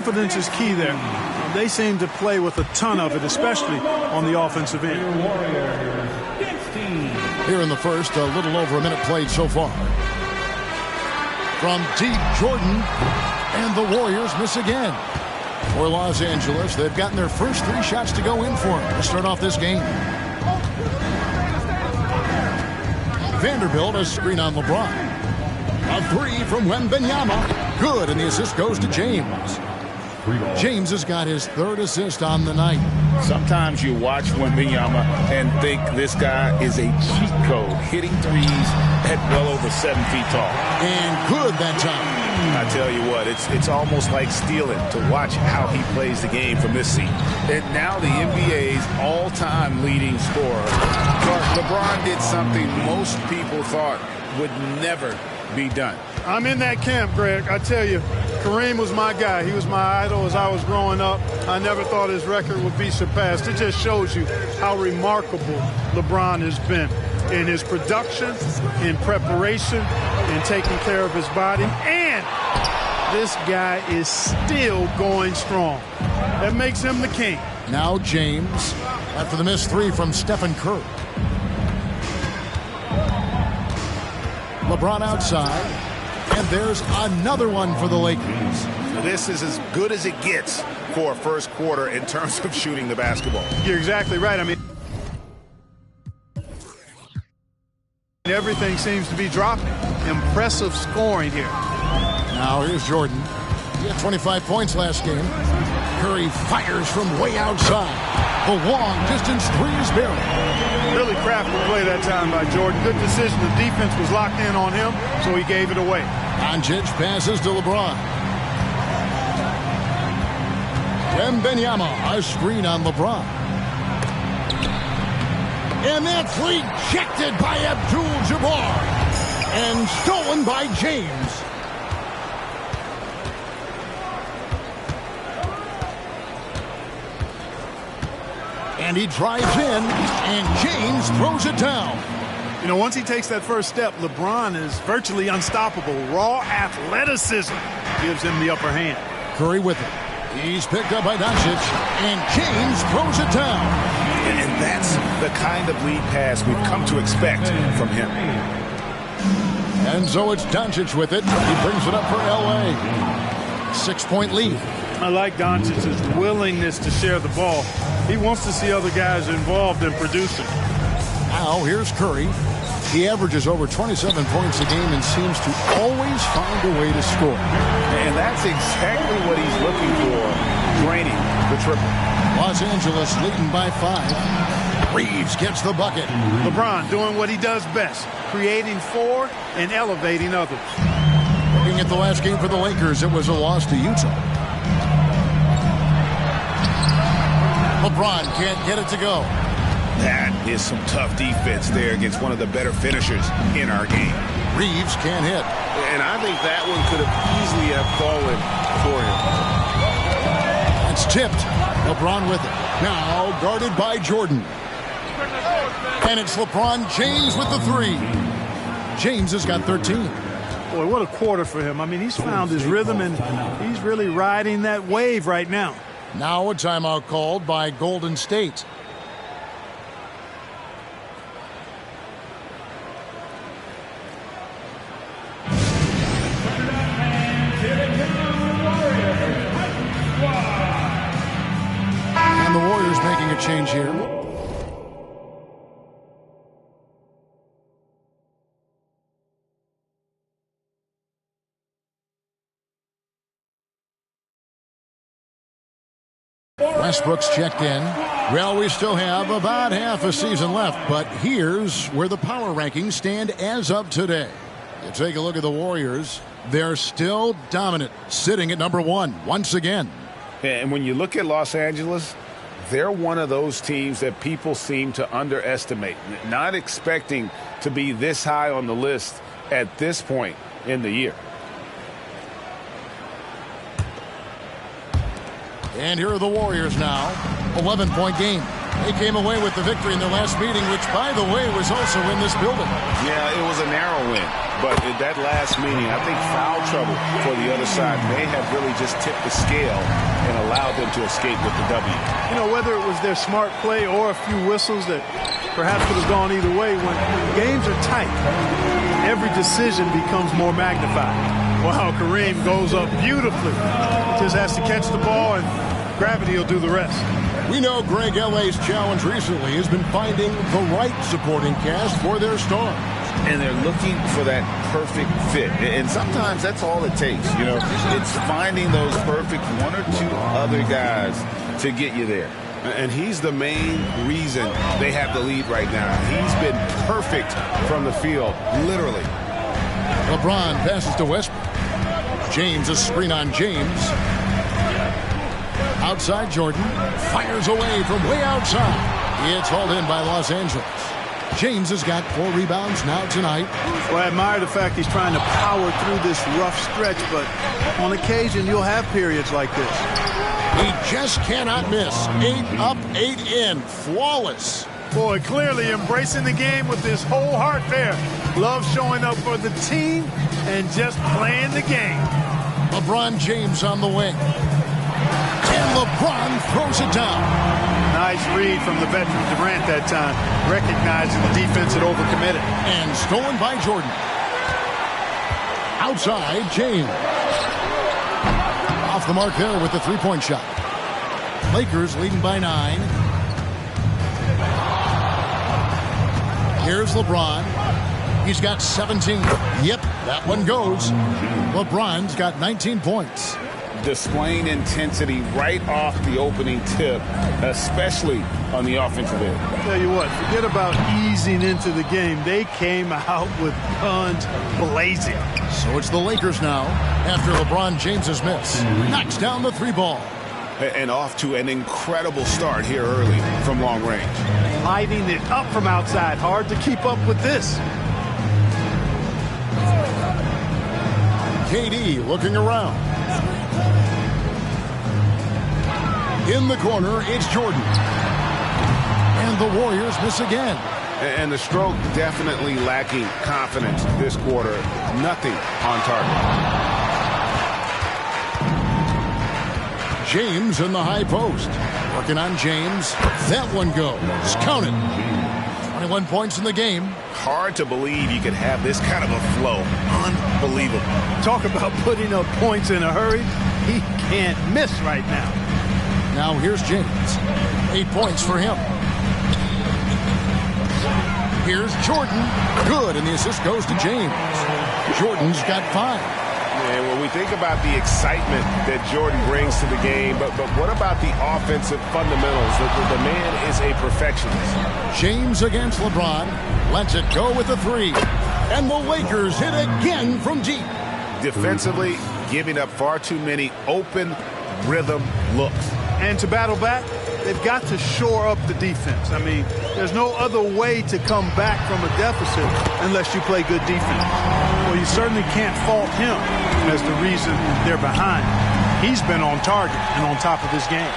Confidence is key there. They seem to play with a ton of it, especially on the offensive end. Here in the first, a little over a minute played so far. From deep, Jordan, and the Warriors miss again. For Los Angeles, they've gotten their first 3 shots to go in for them to start off this game. Vanderbilt, a screen on LeBron. A 3 from Wembanyama. Good, and the assist goes to James. James has got his 3rd assist on the night. Sometimes you watch Wembanyama and think this guy is a cheat code, hitting threes at well over 7 feet tall. And good that time. I tell you what, it's almost like stealing to watch how he plays the game from this seat. And now the NBA's all-time leading scorer. But LeBron did something most people thought would never be done. I'm in that camp, Greg. I tell you, Kareem was my guy. He was my idol as I was growing up. I never thought his record would be surpassed. It just shows you how remarkable LeBron has been in his production, in preparation, in taking care of his body. And this guy is still going strong. That makes him the king. Now James, after the missed 3 from Stephen Curry. LeBron outside, and there's another one for the Lakers. This is as good as it gets for a first quarter in terms of shooting the basketball. You're exactly right. I mean, everything seems to be dropping. Impressive scoring here. Now here's Jordan. He had 25 points last game. Curry fires from way outside. The long distance 3 is buried. Really crafty play that time by Jordan. Good decision. The defense was locked in on him, so he gave it away. Doncic passes to LeBron. Wembanyama, a screen on LeBron. And that's rejected by Abdul-Jabbar. And stolen by James. And he drives in, and James throws it down. You know, once he takes that first step, LeBron is virtually unstoppable. Raw athleticism gives him the upper hand. Curry with it. He's picked up by Doncic, and James throws it down. And that's the kind of lead pass we've come to expect from him. And so it's Doncic with it. He brings it up for L.A. 6-point lead. I like Doncic's willingness to share the ball. He wants to see other guys involved in producing. Now here's Curry. He averages over 27 points a game and seems to always find a way to score. And that's exactly what he's looking for, draining the triple. Los Angeles leading by 5. Reeves gets the bucket. LeBron doing what he does best, creating for and elevating others. Looking at the last game for the Lakers, it was a loss to Utah. LeBron can't get it to go. That is some tough defense there against one of the better finishers in our game. Reeves can't hit. And I think that one could have easily have fallen for him. It's tipped. LeBron with it. Now guarded by Jordan. And it's LeBron James with the 3. James has got 13. Boy, what a quarter for him. I mean, he's found his rhythm, and he's really riding that wave right now. Now a timeout called by Golden State. And the Warriors making a change here. Westbrook's checked in. Well, we still have about half a season left, but here's where the power rankings stand as of today. You take a look at the Warriors. They're still dominant, sitting at number 1 once again. And when you look at Los Angeles, they're one of those teams that people seem to underestimate, not expecting to be this high on the list at this point in the year. And here are the Warriors now. 11-point game. They came away with the victory in their last meeting, which, by the way, was also in this building. Yeah, it was a narrow win. But in that last meeting, I think foul trouble for the other side may have really just tipped the scale and allowed them to escape with the W. You know, whether it was their smart play or a few whistles that perhaps could have gone either way, when games are tight, every decision becomes more magnified. Wow, Kareem goes up beautifully. Just has to catch the ball, and gravity will do the rest. We know Greg L.A.'s challenge recently has been finding the right supporting cast for their stars. And they're looking for that perfect fit. And sometimes that's all it takes. You know, it's finding those perfect one or two other guys to get you there. And he's the main reason they have the lead right now. He's been perfect from the field, literally. LeBron passes to Westbrook. James, a screen on James. Outside Jordan. Fires away from way outside. It's hauled in by Los Angeles. James has got 4 rebounds now tonight. Well, I admire the fact he's trying to power through this rough stretch, but on occasion you'll have periods like this. He just cannot miss. 8 up, 8 in. Flawless. Boy, clearly embracing the game with his whole heart there. Love showing up for the team and just playing the game. LeBron James on the wing. And LeBron throws it down. Nice read from the veteran Durant that time, recognizing the defense had overcommitted. And stolen by Jordan. Outside, James. Off the mark there with the three-point shot. Lakers leading by 9. Here's LeBron. He's got 17. Yep, that one goes. LeBron's got 19 points. Displaying intensity right off the opening tip, especially on the offensive end. Tell you what, forget about easing into the game. They came out with guns blazing. So it's the Lakers now after LeBron James's miss. Knocks down the 3 ball. And off to an incredible start here early from long range. Lighting it up from outside. Hard to keep up with this. KD looking around. In the corner, it's Jordan. And the Warriors miss again. And the stroke definitely lacking confidence this quarter. Nothing on target. James in the high post. Working on James. That one goes. Counted. 21 points in the game. Hard to believe you could have this kind of a flow. Unbelievable. Talk about putting up points in a hurry. He can't miss right now. Now here's James. 8 points for him. Here's Jordan. Good, and the assist goes to James. Jordan's got 5. And when we think about the excitement that Jordan brings to the game, but what about the offensive fundamentals? The man is a perfectionist. James against LeBron. Lets it go with the 3. And the Lakers hit again from deep. Defensively, giving up far too many open rhythm looks. And to battle back, they've got to shore up the defense. I mean, there's no other way to come back from a deficit unless you play good defense. Well, you certainly can't fault him as the reason they're behind. He's been on target and on top of his game.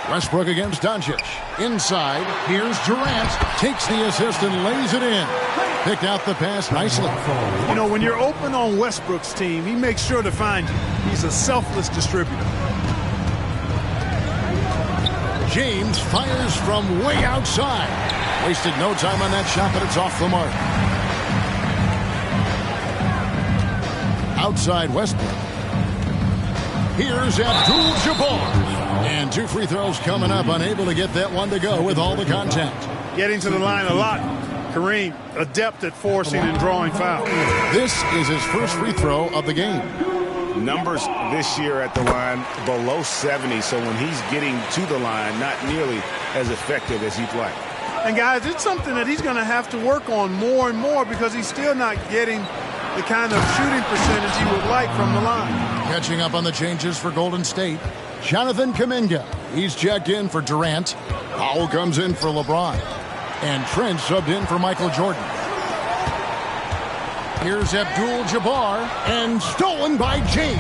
Westbrook against Doncic. Inside, here's Durant. Takes the assist and lays it in. Picked out the pass nicely. You know, when you're open on Westbrook's team, he makes sure to find you. He's a selfless distributor. James fires from way outside. Wasted no time on that shot, but it's off the mark. Outside Westbrook. Here's Abdul-Jabbar. And 2 free throws coming up, unable to get that one to go with all the contact. Getting to the line a lot. Kareem, adept at forcing and drawing fouls. This is his first free throw of the game. Numbers this year at the line below 70, so when he's getting to the line, not nearly as effective as he'd like. And guys, it's something that he's going to have to work on more and more because he's still not getting the kind of shooting percentage he would like from the line. Catching up on the changes for Golden State. Jonathan Kuminga. He's checked in for Durant. Powell comes in for LeBron. And Trent subbed in for Michael Jordan. Here's Abdul-Jabbar. And stolen by James.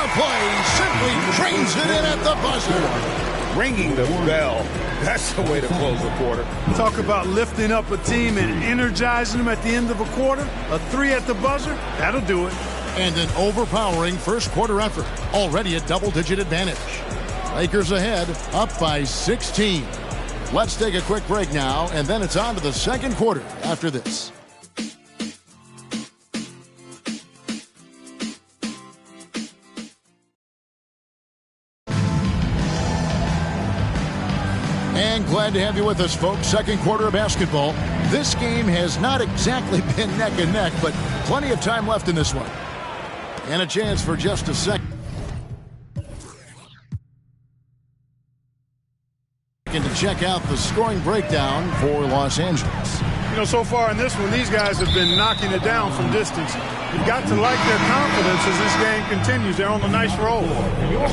the play. Simply drains it in at the buzzer. Ringing the bell. That's the way to close the quarter. Talk about lifting up a team and energizing them at the end of a quarter. A 3 at the buzzer, that'll do it. And an overpowering first quarter effort. Already a double-digit advantage. Lakers ahead, up by 16. Let's take a quick break now, and then it's on to the second quarter after this. And glad to have you with us, folks. Second quarter of basketball. This game has not exactly been neck and neck, but plenty of time left in this one. And a chance for just a second to check out the scoring breakdown for Los Angeles. You know, so far in this one, these guys have been knocking it down from distance. You've got to like their confidence as this game continues. They're on a nice roll.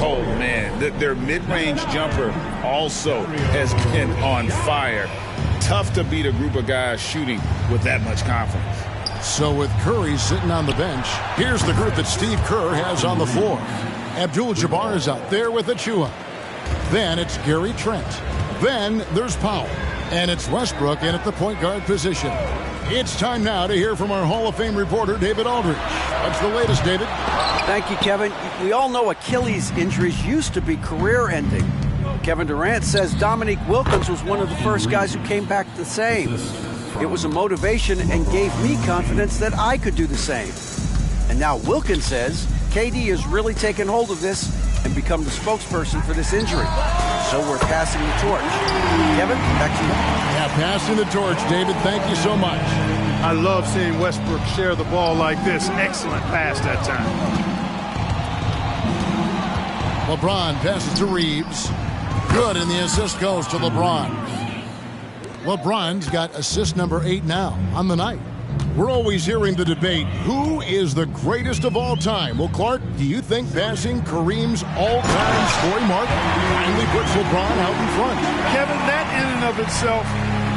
Oh, man. Their mid-range jumper also has been on fire. Tough to beat a group of guys shooting with that much confidence. So with Curry sitting on the bench, here's the group that Steve Kerr has on the floor. Abdul-Jabbar is out there with Achua. Then it's Gary Trent. Then there's Powell. And it's Westbrook in at the point guard position. It's time now to hear from our Hall of Fame reporter, David Aldridge. What's the latest, David? Thank you, Kevin. We all know Achilles injuries used to be career-ending. Kevin Durant says Dominique Wilkins was one of the first guys who came back the same. It was a motivation and gave me confidence that I could do the same. And now Wilkins says KD has really taken hold of this and become the spokesperson for this injury. So we're passing the torch. Kevin, back to you. Yeah, passing the torch, David. Thank you so much. I love seeing Westbrook share the ball like this. Excellent pass that time. LeBron passes to Reeves. Good, and the assist goes to LeBron. LeBron's got assist number 8 now on the night. We're always hearing the debate, who is the greatest of all time? Well, Clark, do you think passing Kareem's all-time scoring mark finally puts LeBron out in front? Kevin, that in and of itself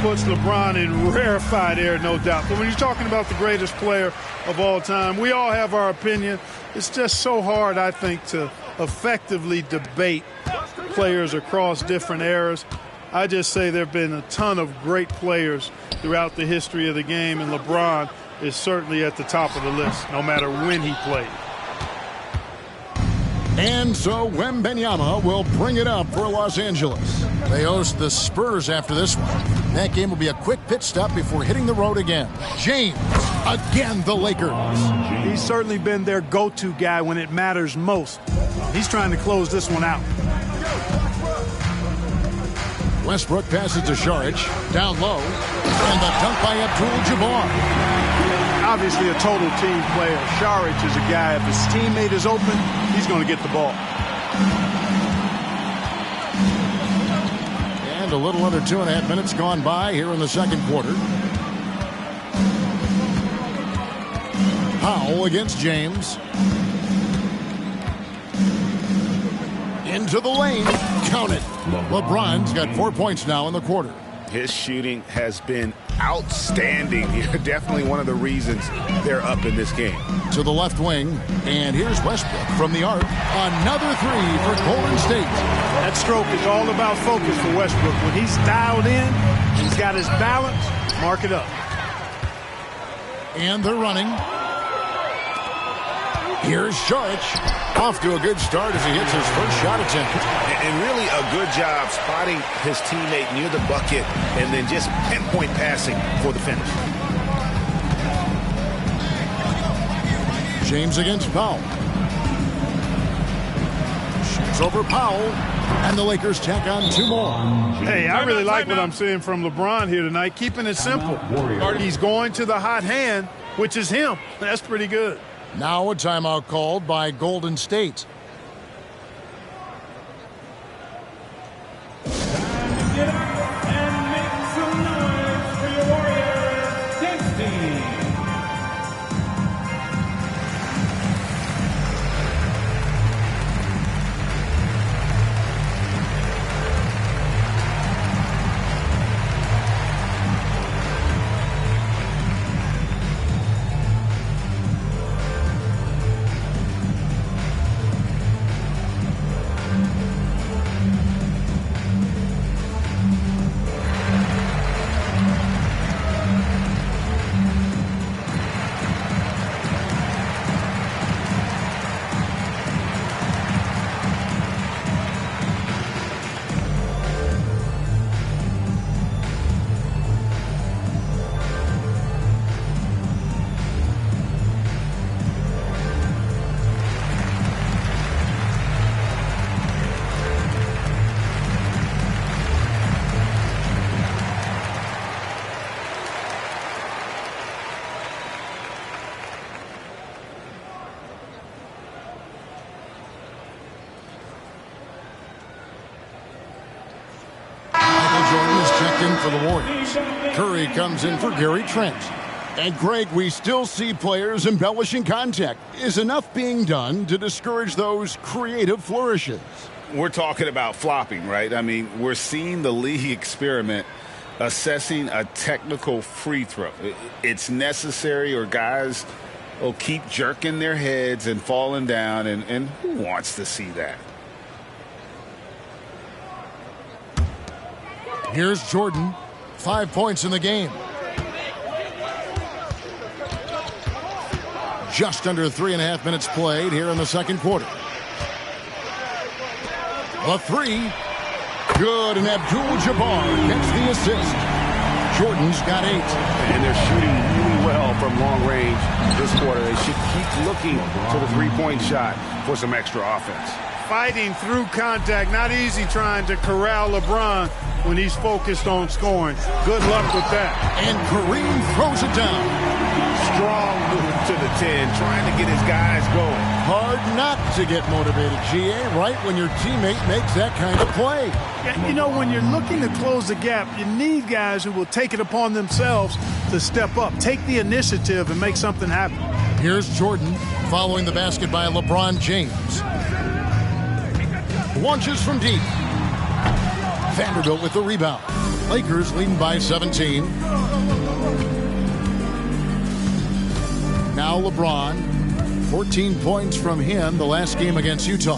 puts LeBron in rarefied air, no doubt. But when you're talking about the greatest player of all time, we all have our opinion. It's just so hard, I think, to effectively debate players across different eras. I just say there have been a ton of great players throughout the history of the game, and LeBron is certainly at the top of the list, no matter when he played. And so Wembanyama will bring it up for Los Angeles. They host the Spurs after this one. That game will be a quick pit stop before hitting the road again. James, again the Lakers. He's certainly been their go-to guy when it matters most. He's trying to close this one out. Westbrook passes to Šarić, down low, and the dunk by Abdul-Jabbar. Obviously a total team player. Šarić is a guy, if his teammate is open, he's going to get the ball. And a little under 2.5 minutes gone by here in the second quarter. Powell against James. Into the lane. Count it. LeBron's got 4 points now in the quarter. His shooting has been outstanding. Definitely one of the reasons they're up in this game. To the left wing, and here's Westbrook from the arc. Another 3 for Golden State. That stroke is all about focus for Westbrook. When he's dialed in, he's got his balance, mark it up. And they're running. Here's Šarić. Off to a good start as he hits his first shot attempt. And really a good job spotting his teammate near the bucket and then just pinpoint passing for the finish. James against Powell. Shoots over Powell. And the Lakers tack on 2 more. Hey, I really like what I'm seeing from LeBron here tonight. Keeping it simple. He's going to the hot hand, which is him. That's pretty good. Now a timeout called by Golden State. Get up and make some noise for your Warriors, Dixie. checked in for the Warriors. Curry comes in for Gary Trent. And Greg, we still see players embellishing contact. Is enough being done to discourage those creative flourishes? We're talking about flopping, right? I mean, we're seeing the league experiment assessing a technical free throw. It's necessary, or guys will keep jerking their heads and falling down, and who wants to see that? Here's Jordan. 5 points in the game. Just under 3.5 minutes played here in the second quarter. The three. Good, and Abdul-Jabbar gets the assist. Jordan's got 8. And they're shooting really well from long range this quarter. They should keep looking to the three-point shot for some extra offense. Fighting through contact. Not easy trying to corral LeBron when he's focused on scoring. Good luck with that. And Kareem throws it down. Strong move to the 10, trying to get his guys going. Hard not to get motivated, GA, right when your teammate makes that kind of play. You know, when you're looking to close the gap, you need guys who will take it upon themselves to step up, take the initiative, and make something happen. Here's Jordan following the basket by LeBron James. Launches from deep. Vanderbilt with the rebound. Lakers leading by 17. Now LeBron, 14 points from him the last game against Utah.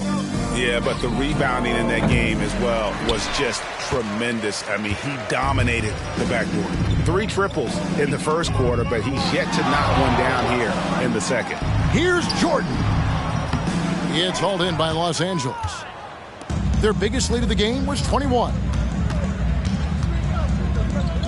Yeah, but the rebounding in that game as well was just tremendous. I mean, he dominated the backboard. 3 triples in the first quarter, but he's yet to knock one down here in the second. Here's Jordan. It's hauled in by Los Angeles. Their biggest lead of the game was 21.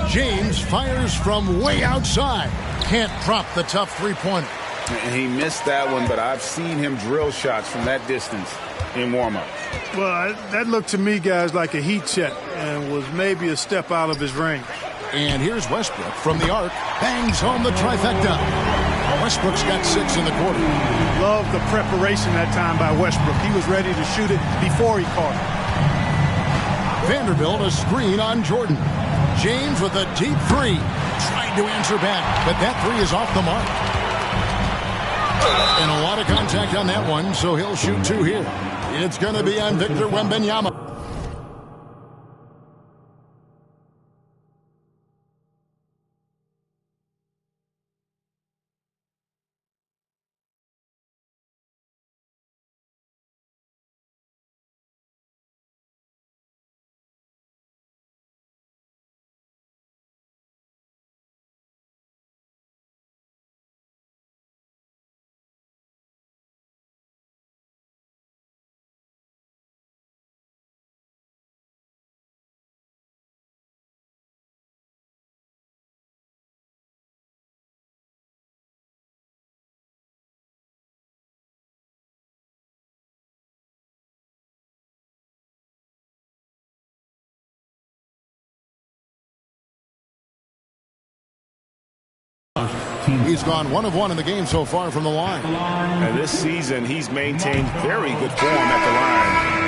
James fires from way outside. Can't drop the tough three-pointer. And he missed that one, but I've seen him drill shots from that distance in warm-up. Well, that looked to me, guys, like a heat check and was maybe a step out of his range. And here's Westbrook from the arc. Bangs home the trifecta. Westbrook's got 6 in the quarter. Love the preparation that time by Westbrook. He was ready to shoot it before he caught it. Vanderbilt a screen on Jordan. James with a deep 3. Tried to answer back, but that 3 is off the mark. And a lot of contact on that one, so he'll shoot 2 here. It's going to be on Victor Wembanyama. He's gone 1 of 1 in the game so far from the line. And this season, he's maintained very good form at the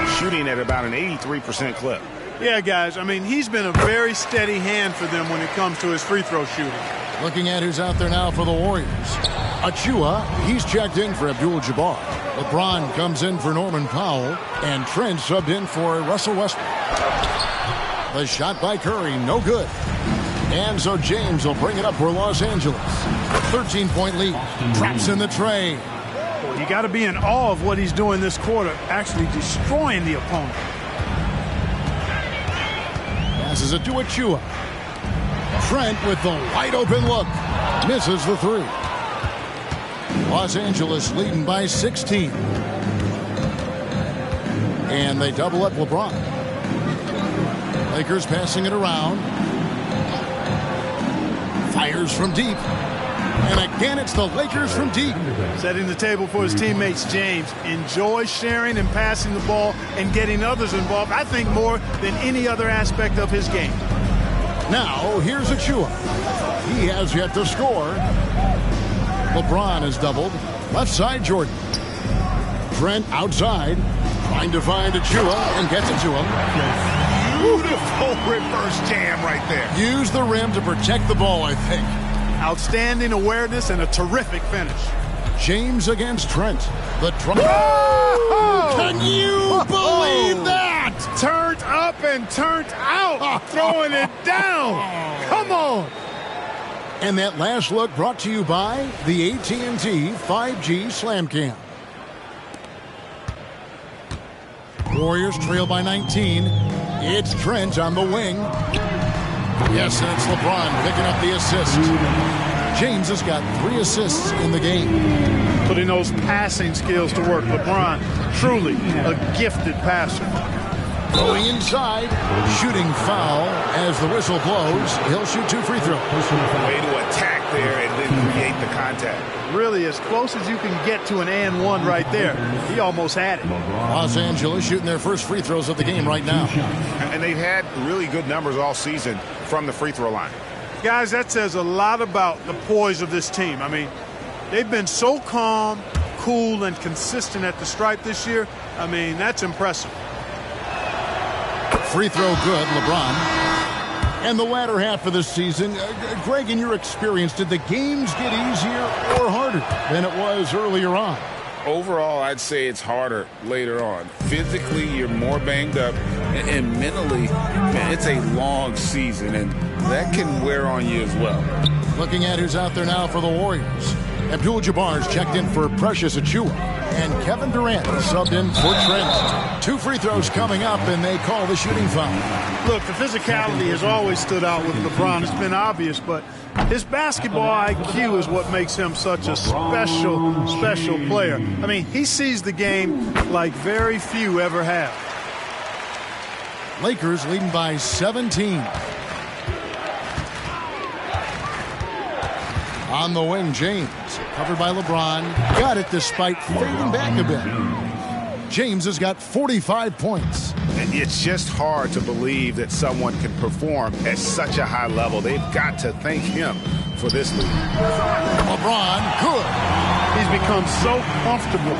line, shooting at about an 83% clip. Yeah, guys, I mean, he's been a very steady hand for them when it comes to his free throw shooting. Looking at who's out there now for the Warriors. Achua, he's checked in for Abdul-Jabbar. LeBron comes in for Norman Powell, and Trent subbed in for Russell Westbrook. The shot by Curry, no good. And so James will bring it up for Los Angeles. 13-point lead. Drops in the tray. You got to be in awe of what he's doing this quarter, actually destroying the opponent. Passes it to Achua. Trent with the wide open look. Misses the 3. Los Angeles leading by 16. And they double up LeBron. Lakers passing it around. Fires from deep. And again, it's the Lakers from deep. Setting the table for his teammates, James. Enjoy sharing and passing the ball and getting others involved, I think, more than any other aspect of his game. Now, here's Achua. He has yet to score. LeBron is doubled. Left side, Jordan. Trent outside. Trying to find Achua and gets it to him. Beautiful reverse jam right there. Use the rim to protect the ball, I think. Outstanding awareness and a terrific finish. James against Trent. The drop. Oh! Can you believe that? Turned up and turned out. Throwing it down. Come on. And that last look brought to you by the AT&T 5G Slam Cam. Warriors trail by 19. It's Trent on the wing. Yes, and it's LeBron picking up the assist. James has got 3 assists in the game. Putting those passing skills to work. LeBron, truly a gifted passer. Going inside, shooting foul as the whistle blows. He'll shoot 2 free throws. Way to attack there and then create the contact. Really as close as you can get to an and one right there. He almost had it. Los Angeles shooting their first free throws of the game right now. And they've had really good numbers all season from the free throw line. Guys, that says a lot about the poise of this team. I mean, they've been so calm, cool, and consistent at the stripe this year. I mean, that's impressive. Free throw good, LeBron. And the latter half of the season, Greg, in your experience, did the games get easier or harder than it was earlier on? Overall, I'd say it's harder later on. Physically, you're more banged up, and mentally, man, it's a long season, and that can wear on you as well. Looking at who's out there now for the Warriors. Abdul-Jabbar's checked in for Precious Achiuwa, and Kevin Durant subbed in for Trent. 2 free throws coming up, and they call the shooting foul. Look, the physicality has always stood out with LeBron. It's been obvious, but his basketball IQ is what makes him such a special player. I mean, he sees the game like very few ever have. Lakers leading by 17. On the wing, James, covered by LeBron. Got it despite fading back a bit. James has got 45 points. And it's just hard to believe that someone can perform at such a high level. They've got to thank him for this lead. LeBron, good. He's become so comfortable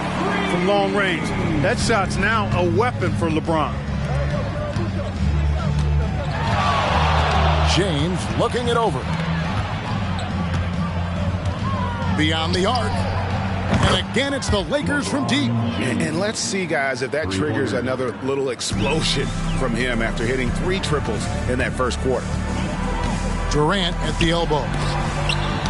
from long range. That shot's now a weapon for LeBron. James looking it over. Beyond the arc. And again, it's the Lakers from deep. And let's see, guys, if that triggers another little explosion from him after hitting 3 triples in that first quarter. Durant at the elbow.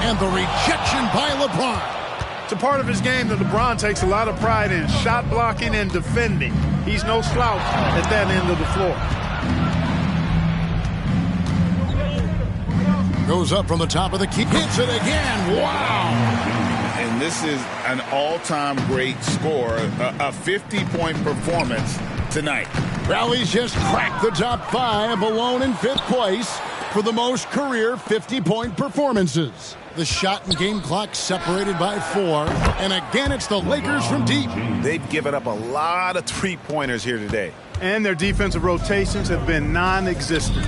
And the rejection by LeBron. It's a part of his game that LeBron takes a lot of pride in. Shot blocking and defending. He's no slouch at that end of the floor. Goes up from the top of the key. Hits it again. Wow. And this is an all-time great score, a 50-point performance tonight. Rally's just cracked the top 5, alone in 5th place for the most career 50-point performances. The shot and game clock separated by 4. And again, it's the Lakers from deep. They've given up a lot of 3-pointers here today. And their defensive rotations have been non-existent.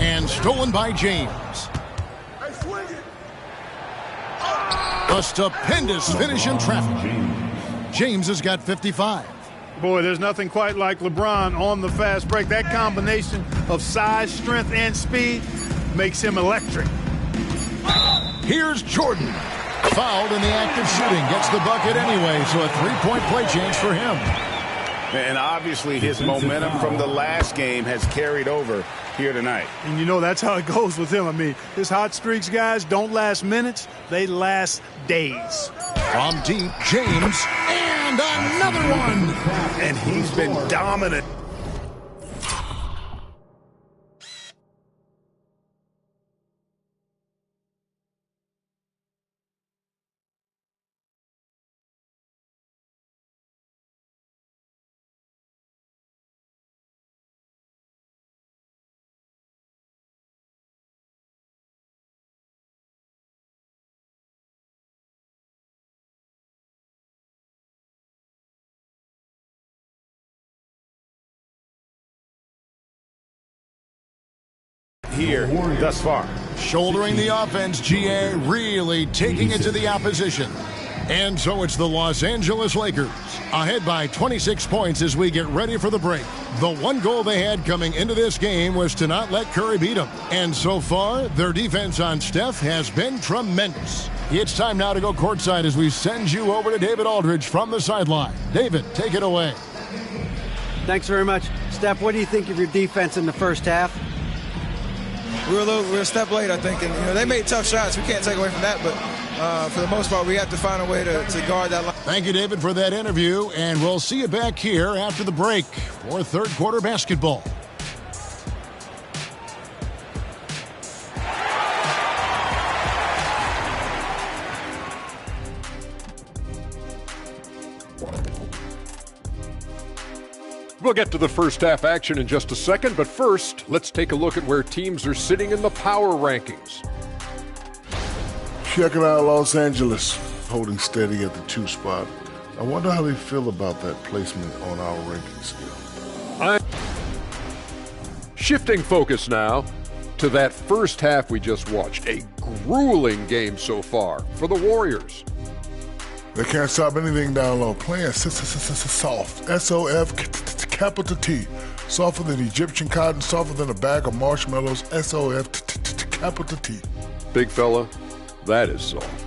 And stolen by James. A stupendous finish in traffic. James has got 55. Boy, there's nothing quite like LeBron on the fast break. That combination of size, strength, and speed makes him electric. Here's Jordan. Fouled in the act of shooting. Gets the bucket anyway, so a 3-point play change for him. And obviously his momentum from the last game has carried over here tonight. And you know that's how it goes with him. I mean, his hot streaks, guys, don't last minutes. They last days. From deep, James, and another one. And he's been dominant. Here thus far. Shouldering the offense, GA really taking it to the opposition. And so it's the Los Angeles Lakers, ahead by 26 points as we get ready for the break. The one goal they had coming into this game was to not let Curry beat them. And so far, their defense on Steph has been tremendous. It's time now to go courtside as we send you over to David Aldridge from the sideline. David, take it away. Thanks very much. Steph, what do you think of your defense in the first half? We were a step late, I think, and they made tough shots. We can't take away from that, but for the most part, we have to find a way to guard that line. Thank you, David, for that interview, and we'll see you back here after the break for third quarter basketball. We'll get to the first half action in just a second, but first, let's take a look at where teams are sitting in the power rankings. Checking out Los Angeles, holding steady at the 2 spot. I wonder how they feel about that placement on our ranking scale. Shifting focus now to that first half we just watched. A grueling game so far for the Warriors. They can't stop anything down low. Playing soft. S-O-F, capital T. Softer than Egyptian cotton, softer than a bag of marshmallows. S-O-F, capital T. Big fella, that is soft.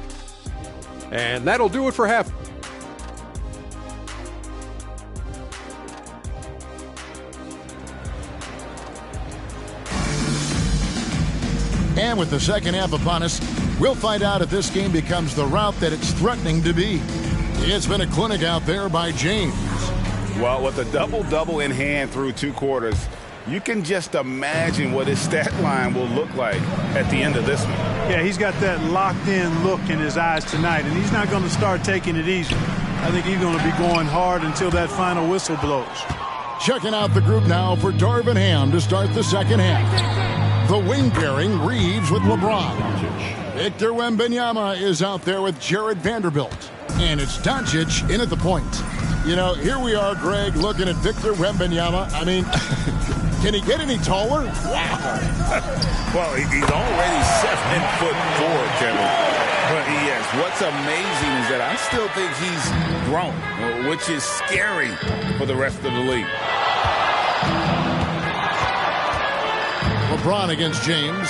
And that'll do it for half. And with the second half upon us, we'll find out if this game becomes the route that it's threatening to be. It's been a clinic out there by James. Well, with a double-double in hand through 2 quarters, you can just imagine what his stat line will look like at the end of this one. Yeah, he's got that locked-in look in his eyes tonight, and he's not going to start taking it easy. I think he's going to be going hard until that final whistle blows. Checking out the group now for Darvin Ham to start the second half. The wing pairing reads with LeBron. Victor Wembanyama is out there with Jared Vanderbilt. And it's Doncic in at the point. You know, here we are, Greg, looking at Victor Wembanyama. I mean, can he get any taller? Well, he's already 7'4", Kevin. But yes, what's amazing is that I still think he's grown, which is scary for the rest of the league. LeBron against James.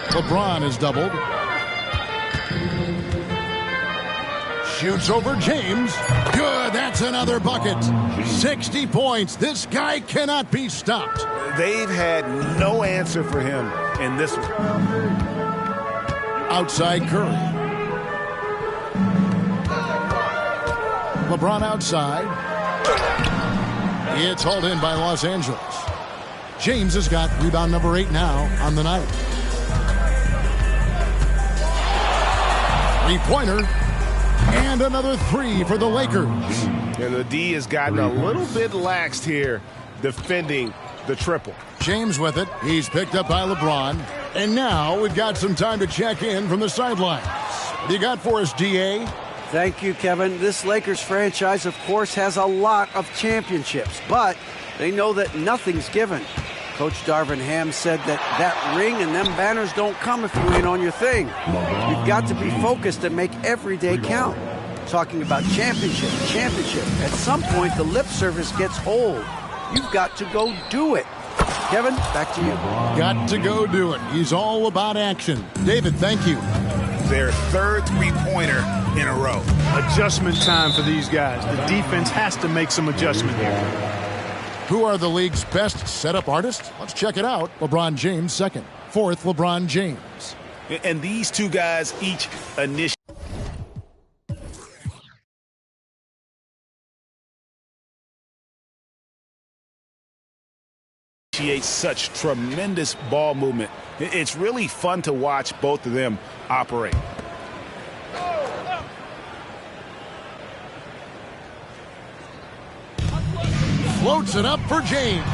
LeBron is doubled. Shoots over James. Good, that's another bucket. 60 points. This guy cannot be stopped. They've had no answer for him in this one. Outside Curry. LeBron outside. It's hauled in by Los Angeles. James has got rebound number 8 now on the night. 3-pointer. And another 3 for the Lakers. And the D has gotten a little bit laxed here defending the triple. James with it. He's picked up by LeBron. And now we've got some time to check in from the sidelines. What do you got for us, D.A.? Thank you, Kevin. This Lakers franchise, of course, has a lot of championships, but they know that nothing's given. Coach Darvin Ham said that ring and them banners don't come if you ain't on your thing. You've got to be focused and make every day count. Talking about championship. At some point, the lip service gets old. You've got to go do it. Kevin, back to you. Got to go do it. He's all about action. David, thank you. Their third 3-pointer in a row. Adjustment time for these guys. The defense has to make some adjustment here. Who are the league's best setup artists? Let's check it out. LeBron James second. Fourth, LeBron James. And these 2 guys each initiate such tremendous ball movement. It's really fun to watch both of them operate. Floats it up for James.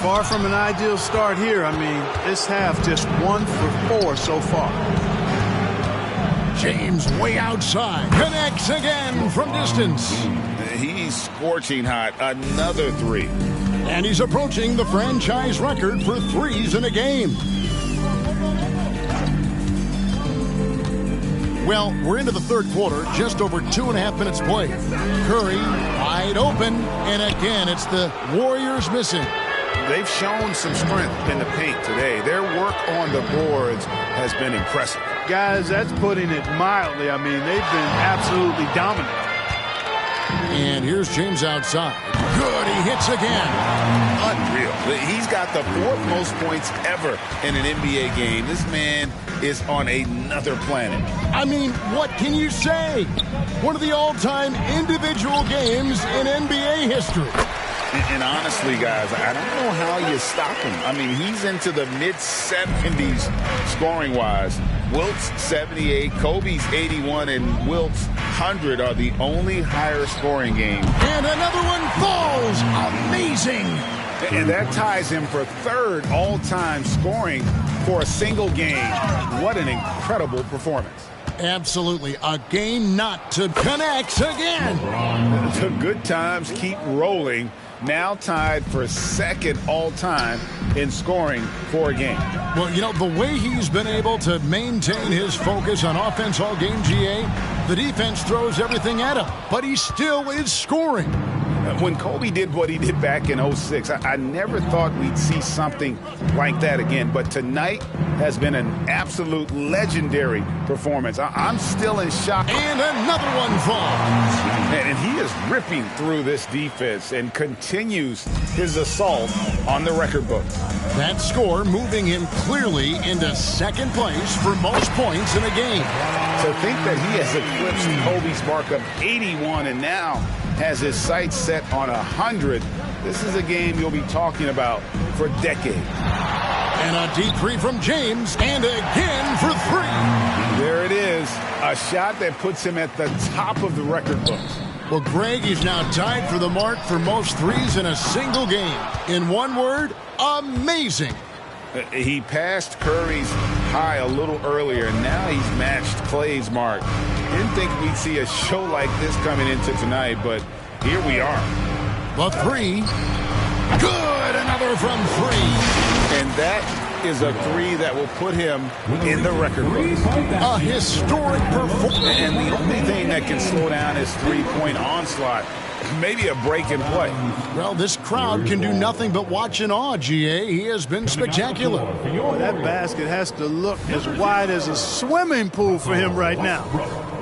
Far from an ideal start here. I mean, this half just 1 for 4 so far. James way outside. Connects again from distance. He's scorching hot. Another 3. And he's approaching the franchise record for threes in a game. Well, we're into the third quarter, just over 2.5 minutes played. Curry wide open, and again, it's the Warriors missing. They've shown some strength in the paint today. Their work on the boards has been impressive. Guys, that's putting it mildly. I mean, they've been absolutely dominant. And here's James outside. Good, he hits again. Unreal. He's got the fourth most points ever in an NBA game. This man is on another planet. I mean, what can you say? One of the all-time individual games in NBA history. And honestly, guys, I don't know how you stop him. I mean, he's into the mid-70s scoring-wise. Wilt's 78, Kobe's 81, and Wilt's 100 are the only higher scoring games. And another one falls. Amazing. And that ties him for third all-time scoring for a single game. What an incredible performance. Absolutely. A game not to connect again. The good times keep rolling. Now tied for second all-time in scoring for a game. Well, you know, the way he's been able to maintain his focus on offense all game, GA, the defense throws everything at him, but he still is scoring. When Kobe did what he did back in 06, I never thought we'd see something like that again. But tonight has been an absolute legendary performance. I'm still in shock. And another one falls. And he is ripping through this defense and continues his assault on the record books. That score moving him clearly into second place for most points in a game. To think that he has eclipsed Kobe's mark of 81 and now has his sights set on 100. This is a game you'll be talking about for decades. And a deep three from James, and again for three. There it is, a shot that puts him at the top of the record books. Well, Greg is now tied for the mark for most threes in a single game. In one word, amazing. He passed Curry's high a little earlier, and now he's matched Clay's mark. Didn't think we'd see a show like this coming into tonight, but here we are. The three. Good, another from three. And that is a three that will put him in the record books. A historic performance. And the only thing that can slow down his three-point onslaught, maybe a break in play. Well, this crowd can do nothing but watch in awe, GA. He has been spectacular. Boy, that basket has to look as wide as a swimming pool for him right now,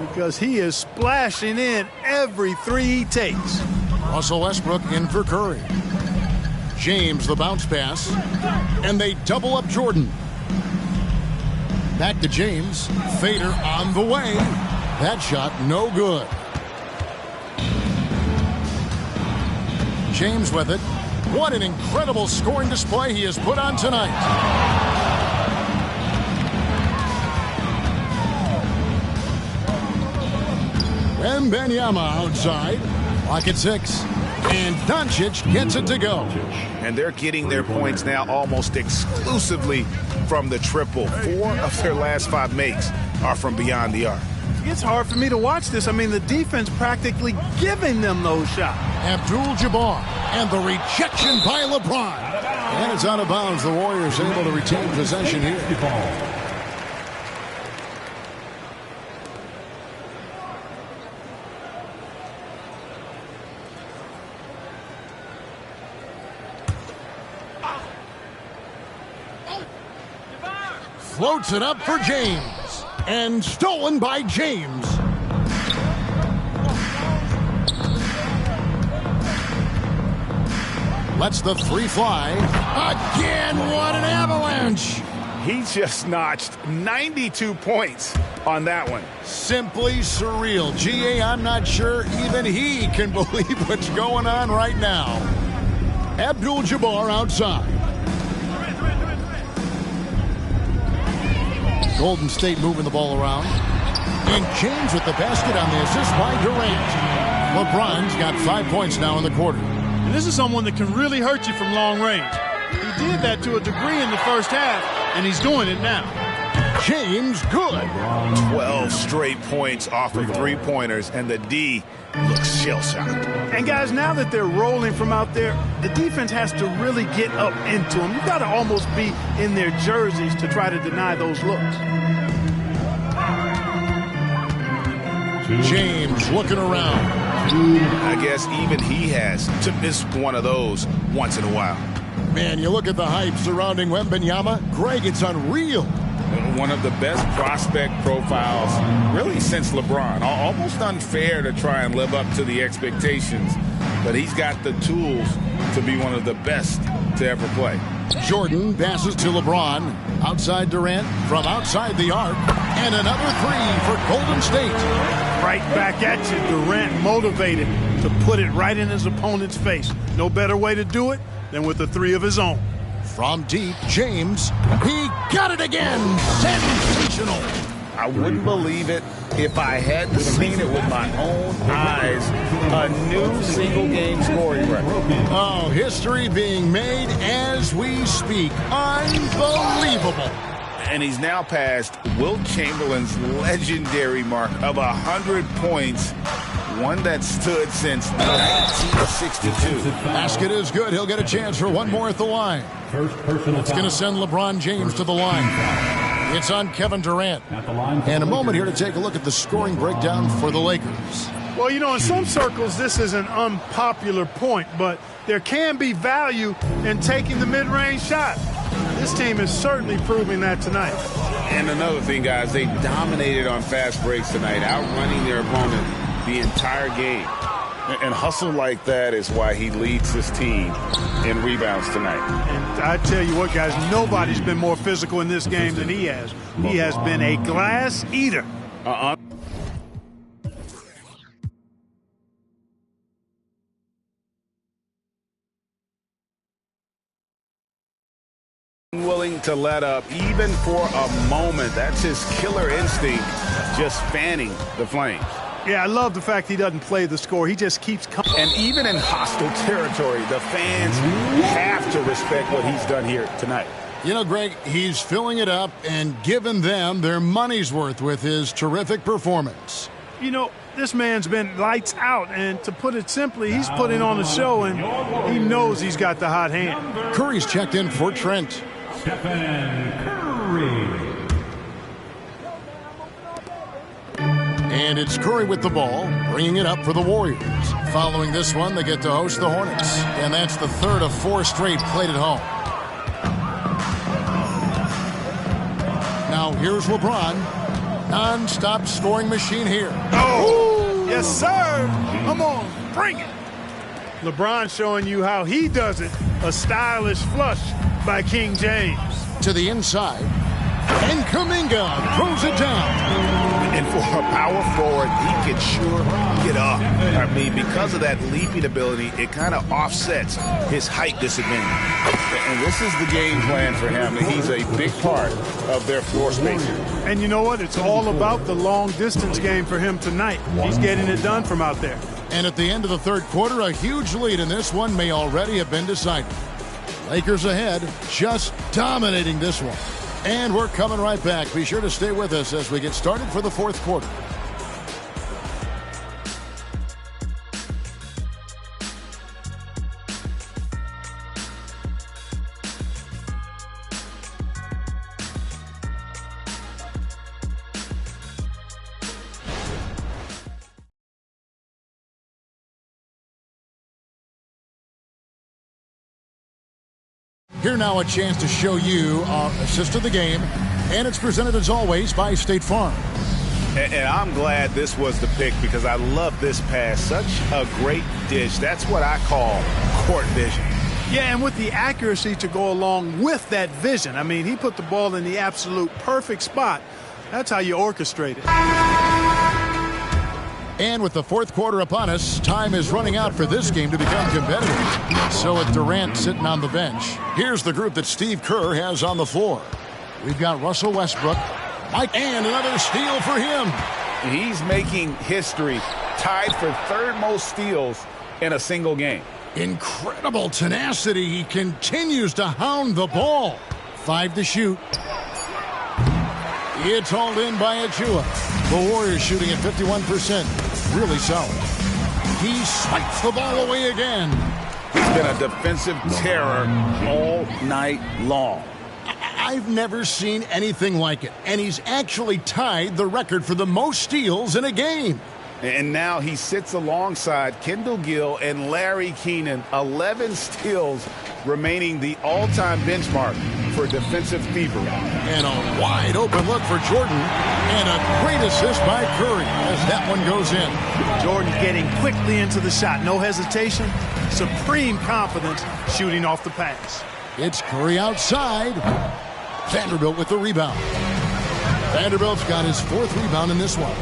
because he is splashing in every three he takes. Russell Westbrook in for Curry. James, the bounce pass. And they double up Jordan. Back to James. Fader on the way. That shot no good. James with it. What an incredible scoring display he has put on tonight. Wembanyama outside. Lock at 6. And Doncic gets it to go. And they're getting their points now almost exclusively from the triple. 4 of their last 5 makes are from beyond the arc. It's hard for me to watch this. I mean, the defense practically giving them those shots. Abdul-Jabbar, and the rejection by LeBron. And it's out of bounds. The Warriors able to retain possession here. Floats it up for James. And stolen by James. Lets the three fly. Again, what an avalanche. He just notched 92 points on that one. Simply surreal. GA, I'm not sure even he can believe what's going on right now. Abdul-Jabbar outside. Golden State moving the ball around. And James with the basket on the assist by Durant. LeBron's got 5 points now in the quarter. And this is someone that can really hurt you from long range. He did that to a degree in the first half, and he's doing it now. James, good. 12 straight points off of three-pointers, and the D looks shell-shocked. And guys, now that they're rolling from out there, the defense has to really get up into them. You've got to almost be in their jerseys to try to deny those looks. James looking around. I guess even he has to miss one of those once in a while. Man, you look at the hype surrounding Wembanyama. Greg, it's unreal. One of the best prospect profiles really since LeBron. Almost unfair to try and live up to the expectations, but he's got the tools to be one of the best to ever play. Jordan passes to LeBron. Outside Durant from outside the arc. And another three for Golden State. Right back at you. Durant motivated to put it right in his opponent's face. No better way to do it than with a three of his own. From deep, James. He got it again. Sensational. I wouldn't believe it if I hadn't seen it with my own eyes. A new single-game scoring record. Oh, history being made as we speak. Unbelievable. And he's now passed Wilt Chamberlain's legendary mark of 100 points, one that stood since 1962. Basket is good. He'll get a chance for one more at the line. It's going to send LeBron James to the line. It's on Kevin Durant. And a moment here to take a look at the scoring breakdown for the Lakers. Well, you know, in some circles, this is an unpopular point, but there can be value in taking the mid-range shot. This team is certainly proving that tonight. And another thing, guys, they dominated on fast breaks tonight, outrunning their opponent the entire game. And hustle like that is why he leads this team in rebounds tonight. And I tell you what, guys, nobody's been more physical in this game than he has. He has been a glass eater. Willing to let up even for a moment. That's his killer instinct, just fanning the flames. Yeah, I love the fact he doesn't play the score. He just keeps coming. And even in hostile territory, the fans have to respect what he's done here tonight. You know, Greg, he's filling it up and giving them their money's worth with his terrific performance. You know, this man's been lights out, and to put it simply, he's putting on a show, and he knows he's got the hot hand. Curry's checked in for Trent. Stephen Curry. And it's Curry with the ball, bringing it up for the Warriors. Following this one, they get to host the Hornets. And that's the third of 4 straight played at home. Now here's LeBron. Non-stop scoring machine here. Oh, yes, sir. Come on, bring it. LeBron showing you how he does it. A stylish flush by King James. To the inside. And Kuminga throws it down. And for a power forward, he can sure get up. I mean, because of that leaping ability, it kind of offsets his height disadvantage. And this is the game plan for him. He's a big part of their floor spacing. And you know what? It's all about the long-distance game for him tonight. He's getting it done from out there. And at the end of the third quarter, a huge lead in this one may already have been decided. Lakers ahead, just dominating this one. And we're coming right back. Be sure to stay with us as we get started for the fourth quarter. Here now a chance to show you our assist of the game, and it's presented as always by State Farm. And I'm glad this was the pick because I love this pass. Such a great dish. That's what I call court vision. Yeah, and with the accuracy to go along with that vision. I mean, he put the ball in the absolute perfect spot. That's how you orchestrate it. And with the fourth quarter upon us, time is running out for this game to become competitive. So with Durant sitting on the bench, here's the group that Steve Kerr has on the floor. We've got Russell Westbrook, Mike, and another steal for him. He's making history, tied for third most steals in a single game. Incredible tenacity. He continues to hound the ball. 5 to shoot. It's hauled in by Achua. The Warriors shooting at 51%. Really solid. He swipes the ball away again. He's been a defensive terror all night long. I've never seen anything like it. And he's actually tied the record for the most steals in a game. And now he sits alongside Kendall Gill and Larry Keenan, 11 steals, remaining the all-time benchmark for defensive thievery. And a wide open look for Jordan, and a great assist by Curry as that one goes in. Jordan getting quickly into the shot, no hesitation, supreme confidence shooting off the pass. It's Curry outside. Vanderbilt with the rebound. Vanderbilt's got his 4th rebound in this one.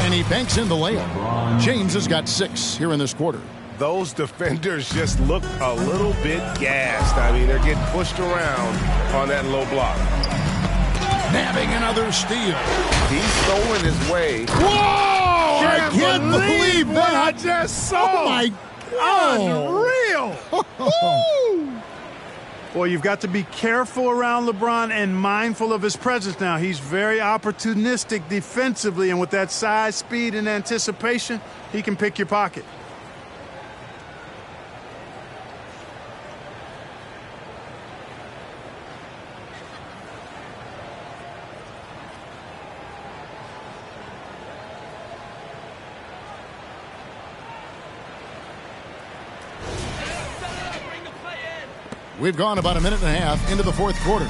And he banks in the layup. James has got 6 here in this quarter. Those defenders just look a little bit gassed. I mean, they're getting pushed around on that low block. Nabbing another steal. He's throwing his way. Whoa! I can't believe what that. I just saw. Oh, my God. Unreal. Well, you've got to be careful around LeBron and mindful of his presence now. He's very opportunistic defensively, and with that size, speed, and anticipation, he can pick your pocket. We've gone about a minute and a half into the 4th quarter.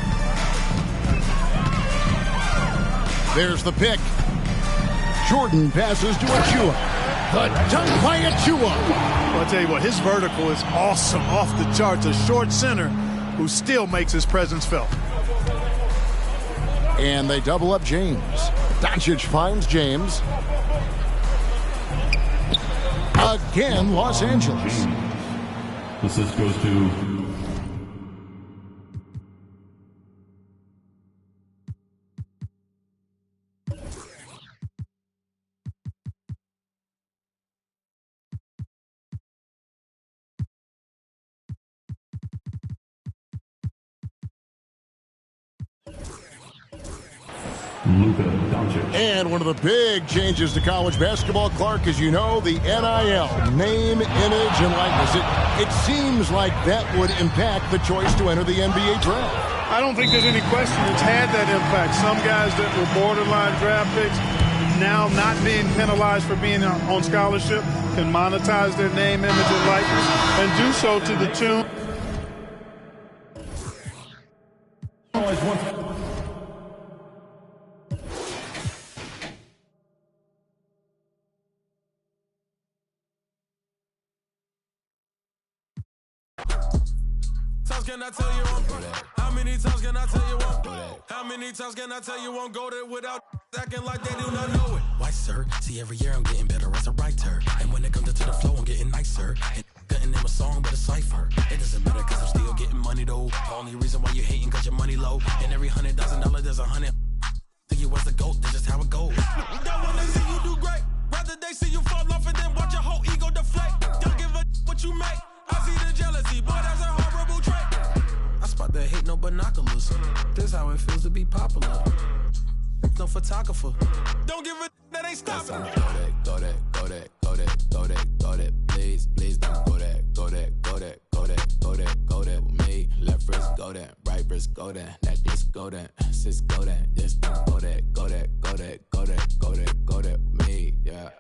There's the pick. Jordan passes to Achua. The dunk by Achua. Well, I'll tell you what, his vertical is awesome, off the charts. A short center who still makes his presence felt. And they double up James. Doncic finds James. Again, Los Angeles. Assist goes to Luka Doncic. And one of the big changes to college basketball, Clark, as you know, the NIL, name, image, and likeness. It seems like that would impact the choice to enter the NBA draft. I don't think there's any question it's had that impact. Some guys that were borderline draft picks now not being penalized for being on scholarship can monetize their name, image, and likeness and do so to the tune. Can I tell you I'm how many times can I tell you how many times can I tell you won't go there without acting like they do not know it? Why, sir? See, every year I'm getting better as a writer. And when it comes to the flow, I'm getting nicer. And couldn't name a song but a cipher. It doesn't matter cause I'm still getting money though. The only reason why you hating cause your money low. And every $100,000 there's $100. Think you was the GOAT, that's just how it goes. Don't wanna see you do great. Rather they see you fall off and then watch your whole ego deflate. Don't give a what you make. I see the jealousy, boy, that's a horrible trait. I spot the hate, no binoculars. This how it feels to be popular. No photographer. Don't give a that ain't stopping. Go that, please don't go that, me, left wrist go that, right wrist go that, necklace go that, sis go that, just don't go that, me, yeah.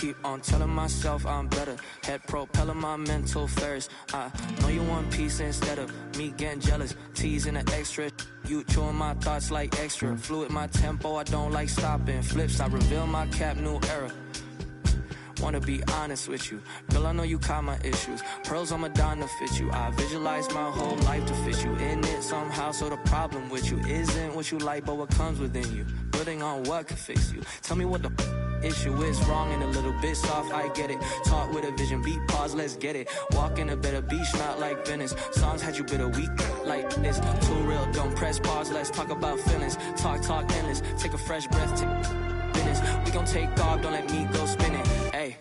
keep on telling myself I'm better. Head propelling my mental first. I know you want peace instead of me getting jealous. Teasing the extra. You chewing my thoughts like extra. Fluid my tempo, I don't like stopping. Flips, I reveal my cap, new era. Wanna be honest with you, girl, I know you caught my issues. Pearls on Madonna fit you. I visualize my whole life to fit you in it somehow. So the problem with you isn't what you like, but what comes within you. Building on what can fix you. Tell me what the issue is. Wrong and a little bit soft, I get it. Talk with a vision, beat pause, let's get it. Walk in a better beach, not like Venice. Songs had you bitter weak like this. Too real, don't press pause, let's talk about feelings. Talk endless, take a fresh breath, take business. We gon' take off, don't let me go spinning. Hey.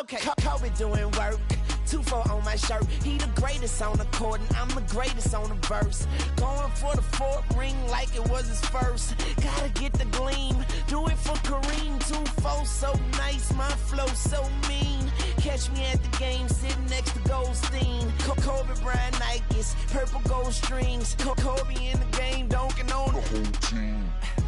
Okay, Kobe doing work. 2-4 on my shirt. He the greatest on the court, and I'm the greatest on the verse. Going for the fourth ring like it was his first. Gotta get the gleam. Do it for Kareem. 2-4 so nice, my flow so mean. Catch me at the game, sitting next to Goldstein. Kobe Bryant Nikes, purple gold strings. Kobe in the game, dunking on the whole team.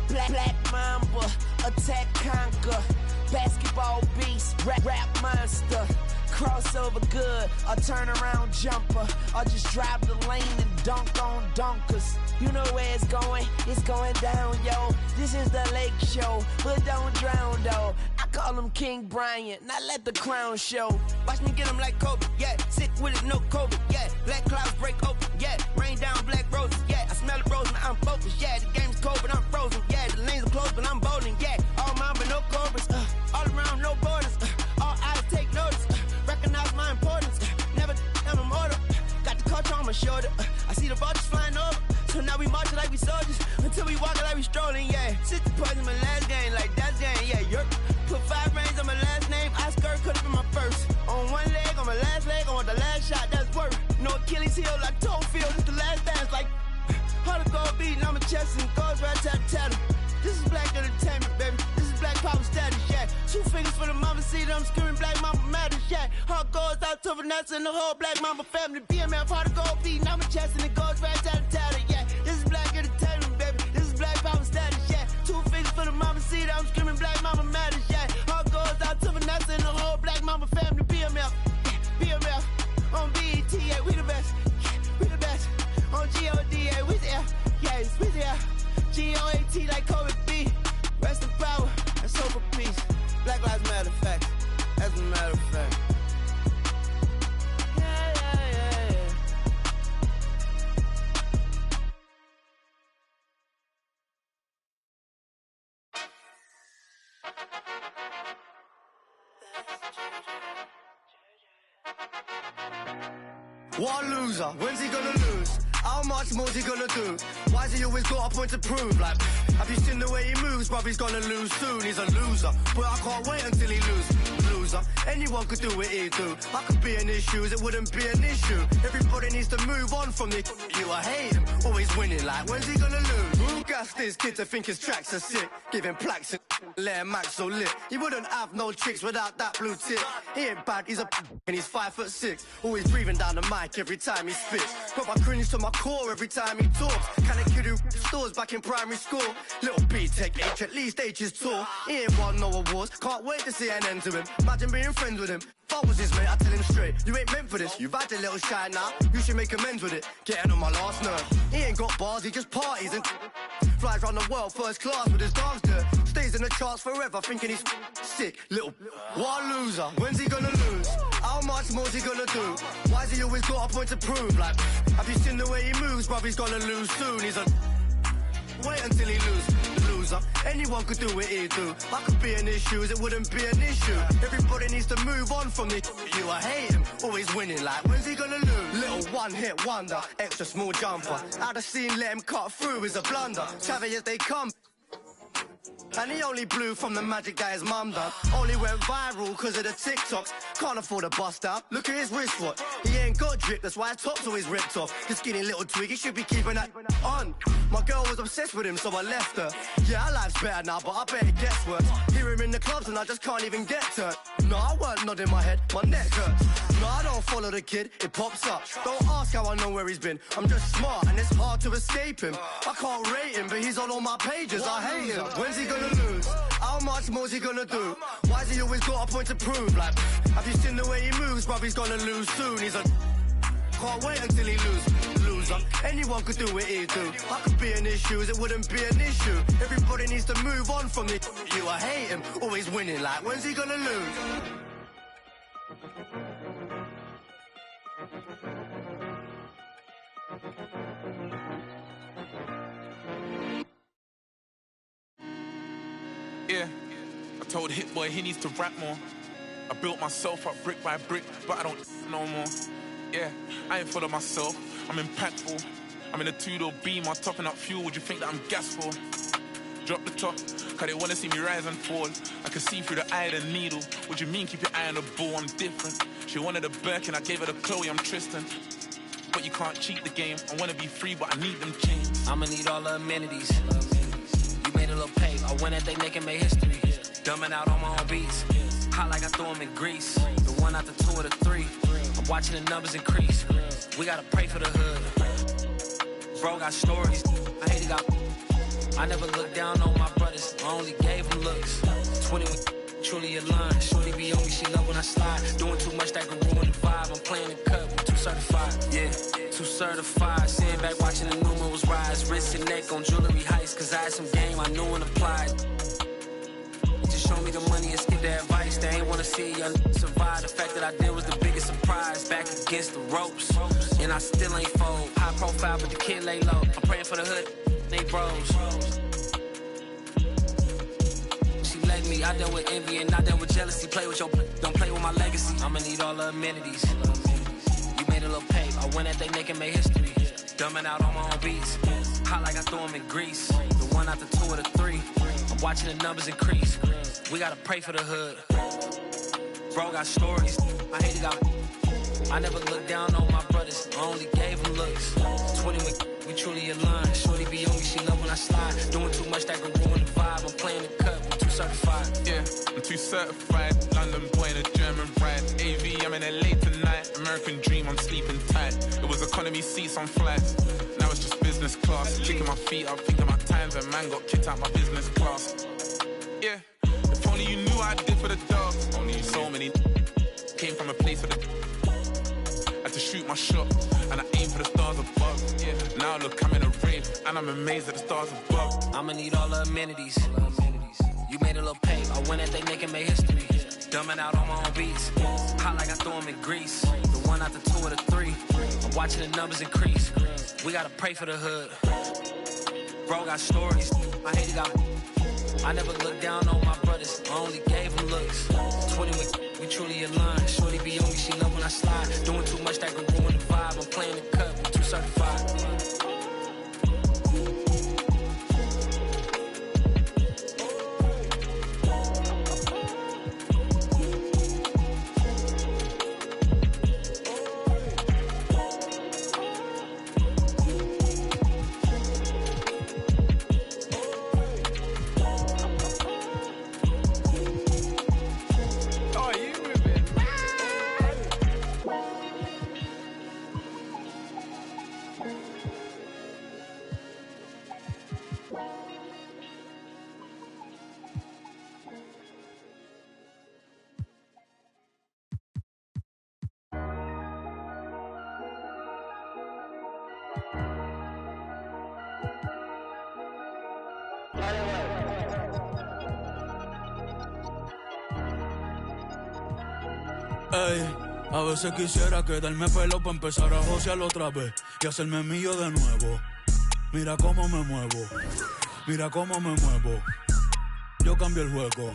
Black Mamba, attack conquer. Basketball beast, rap monster. Crossover good, a turnaround jumper. Or just drive the lane and dunk on dunkers. You know where it's going down, yo. This is the Lake Show, but don't drown, though. I call him King Bryant, now let the crown show. Watch me get him like Kobe, yeah. Sick with it, no COVID, yeah. Black clouds break open, yeah. Rain down black roses, yeah. I smell the rose, now I'm focused, yeah. The game's cold, but I'm frozen, yeah. The lanes are closed, but I'm bowling, yeah. All mine, but no cobras, all around, no borders, all eyes take notice, recognize my importance, never I'm immortal, got the culture on my shoulder, I see the vultures flying over, so now we marching like we soldiers, until we walking like we strolling, yeah, 60 points in my last game, like that's game, yeah, yerp, put 5 rings on my last name, I skirt could've been my first, on one leg, on my last leg, on the last shot, that's work, no Achilles heel, like toe field, it's the last dance, like, how to go beating on my chest and goes right tat-tat. This is black entertainment, baby. This is black power status, yeah. 2 fingers for the mama, see them screaming black mama matters, yeah. Heart goes out to Vanessa and the whole black mama family. BMF, how to go beating on my chest and it goes right tat-tat, yeah. This is black entertainment, baby. This is black power status, yeah. 2 fingers for the mama, see them screaming black mama matters, yeah. Heart goes out to Vanessa and the whole black mama family. BMF, yeah. BMF, on BET, yeah. We the best, yeah. We the best. On GOD, yeah. We there, yeah. We there. GOAT like Kobe B. Rest in power and soul for peace. Black Lives Matter fact. As a matter of fact. Yeah, yeah, yeah, yeah. What a loser. When's he gonna lose? How much more's he gonna do? Why's he always got a point to prove? Like, have you seen the way he moves? Bruv, he's gonna lose soon. He's a loser, but I can't wait until he loses. Loser, anyone could do what he do. I could be in his shoes, it wouldn't be an issue. Everybody needs to move on from the you. I hate him, always winning. Like, when's he gonna lose? gas this kid to think his tracks are sick. Giving plaques and letting Max so lit. He wouldn't have no tricks without that blue tip. He ain't bad, he's a and he's 5'6". Always breathing down the mic every time he spits. Got my cringe to my core every time he talks. Kinda kid who stores back in primary school. Little B-Tech H, at least H is tall. He ain't won no awards, can't wait to see an end to him. Imagine being friends with him. If I was his mate, I'd tell him straight, you ain't meant for this. You've had a little shine now, you should make amends with it. Getting on my last nerve. He ain't got bars, he just parties and flies around the world first class with his dogs there. Stays in the charts forever, thinking he's sick. Little, what a loser. When's he gonna lose? How much more's he gonna do? Why's he always got a point to prove? Like, have you seen the way he moves, bruv? He's gonna lose soon. He's a wait until he loser. Anyone could do what he do. I could be in his shoes, it wouldn't be an issue. Everybody needs to move on from the you. I hate him, always winning. Like, when's he gonna lose? Little one-hit wonder, extra small jumper. Out of scene, let him cut through is a blunder. Savvy as they come. And he only blew from the magic that his mum done. Only went viral cause of the TikToks. Can't afford a bust out. Look at his wristwatch. He ain't got drip, that's why his top's always ripped off. The skinny little twig, he should be keeping that on. My girl was obsessed with him, so I left her. Yeah, our life's better now, but I bet it gets worse. Hear him in the clubs and I just can't even get to it. No, I weren't nodding my head, my neck hurts. No, I don't follow the kid, it pops up. Don't ask how I know where he's been. I'm just smart and it's hard to escape him. I can't rate him, but he's on all my pages. I hate him. When's he gonna lose? How much more's he gonna do? Why's he always got a point to prove? Like, have you seen the way he moves, bruv? He's gonna lose soon. He's a can't wait until he loser. Anyone could do what he do. I could be in his shoes, it wouldn't be an issue. Everybody needs to move on from the you. I hate him, always winning. Like, when's he gonna lose? Yeah, I told Hit Boy he needs to rap more. I built myself up brick by brick, but I don't no more. Yeah, I ain't full of myself, I'm impactful. I'm in a two-door beam, I'm topping up fuel, would you think that I'm gas for? Drop the top, cause they wanna see me rise and fall. I can see through the eye of the needle. What you mean keep your eye on the ball, I'm different. She wanted a Birkin, I gave her the Chloe, I'm Tristan. But you can't cheat the game, I wanna be free, but I need them chains. I'ma need all the amenities. You made a little pay, I went at they neck and made history. Dumbing out on my own beats. Hot like I threw them in grease. The 1 out the 2 or the 3. I'm watching the numbers increase. We gotta pray for the hood. Bro got stories. I hate it got. I never looked down on my brothers. I only gave them looks. 20 with truly aligned. Shorty be on me, she love when I slide. Doing too much that can ruin the vibe. I'm playing the cut, I'm too certified. Yeah, too certified. Sitting back watching the numerals rise. Wrist and neck on jewelry heights. Cause I had some game I knew and applied. Show me the money and skip the advice. They ain't wanna see a young survive. The fact that I did was the biggest surprise. Back against the ropes, and I still ain't fold. High profile, but the kid lay low. I'm praying for the hood, they bros. She let me, I dealt with envy and I dealt with jealousy. Play with your, don't play with my legacy. I'ma need all the amenities. You made a little pay, I went at they neck and made history. Dumbing out on my own beats. Hot like I threw them in grease. The 1 out the 2 or the 3. I'm watching the numbers increase. We gotta pray for the hood. Bro got stories. I hate it got. I never looked down on my brothers. I only gave them looks. 20 we truly aligned. Shorty be on me, she love when I slide. Doing too much that can ruin the vibe. I'm playing the cut, I'm too certified. Yeah, I'm too certified. London boy in a German ride. AV, I'm in LA tonight. American dream, I'm sleeping tight. It was economy seats on flights. Now it's just business class. Kicking my feet up, thinking my times when man got kicked out my business class. Yeah. If only you knew what I did for the dogs. Only so many came from a place for the had to shoot my shot and I aim for the stars above. Yeah. Now look, I'm in a rave and I'm amazed at the stars above. I'ma need all the amenities. You made a little pay, I went at they neck and made history. Dumbing out on my own beats. Hot like I threw them in grease. The 1 out the 2 or the 3. I'm watching the numbers increase. We gotta pray for the hood. Bro got stories. I hate it got. I never looked down on my brothers. I only gave them looks. 20 we truly aligned. Shorty be on me, she love when I slide. Doing too much that can ruin the vibe. I'm playing the cut, I'm too certified. Ey, a veces quisiera quedarme pelo para empezar a josear otra vez y hacerme mío de nuevo. Mira cómo me muevo, mira cómo me muevo. Yo cambio el juego.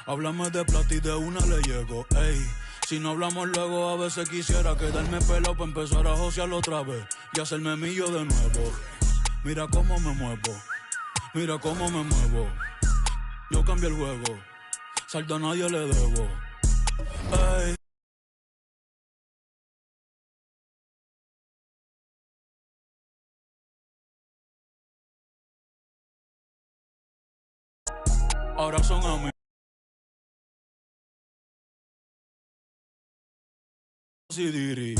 Háblame de plata y de una le llego. Ey, si no hablamos luego, a veces quisiera quedarme pelo para empezar a josear otra vez y hacerme mío de nuevo. Mira cómo me muevo, mira cómo me muevo. Yo cambio el juego, saldo a nadie le debo. Ey. Ahora son amigos. Ey,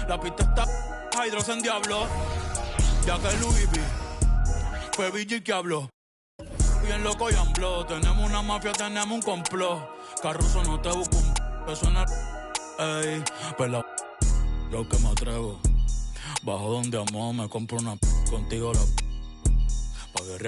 la pista está Hydros en diablo. Ya que Luis B fue VG que habló. Bien loco y ambló. Tenemos una mafia, tenemos un complot. Carruso no te busco un persona. Ey, pero lo que me atrevo. Bajo donde amo, me compro una contigo la